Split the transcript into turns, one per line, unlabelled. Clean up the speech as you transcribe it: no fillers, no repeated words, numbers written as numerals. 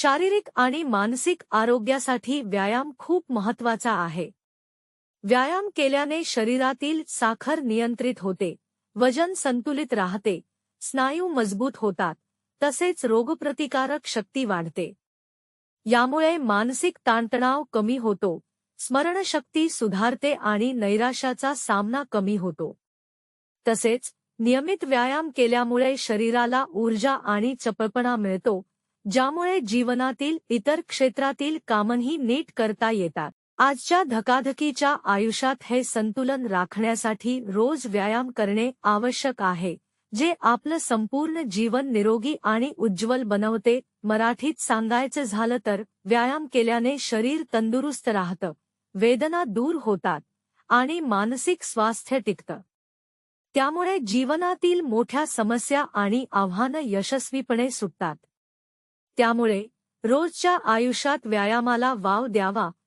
शारीरिक आणि मानसिक आरोग्यासाठी व्यायाम खूप महत्त्वाचा आहे. व्यायाम केल्याने शरीरातील साखर नियंत्रित होते, वजन संतुलित राहते, स्नायू मजबूत होतात, तसेच रोगप्रतिकारक शक्ती वाढते. यामुळे मानसिक ताणतणाव कमी होतो, स्मरणशक्ती सुधारते आणि नैराश्याचा सामना कमी होतो. तसेच नियमित व्यायाम केल्यामुळे शरीराला ऊर्जा आणि चपळपणा मिळतो, ज्यामुळे जीवनातील इतर क्षेत्रातील कामंही नीट करता येतात. आजच्या धकाधकीच्या आयुष्यात हे संतुलन राखण्यासाठी रोज व्यायाम करणे आवश्यक आहे, जे आपलं संपूर्ण जीवन निरोगी आणि उज्ज्वल बनवते. मराठीत सांगायचं झालं तर व्यायाम केल्याने शरीर तंदुरुस्त राहतं, वेदना दूर होतात आणि मानसिक स्वास्थ्य टिकतं. त्यामुळे जीवनातील मोठ्या समस्या आणि आव्हानं यशस्वीपणे सुटतात. त्यामुळे रोजच्या आयुष्यात व्यायामाला वाव द्यावा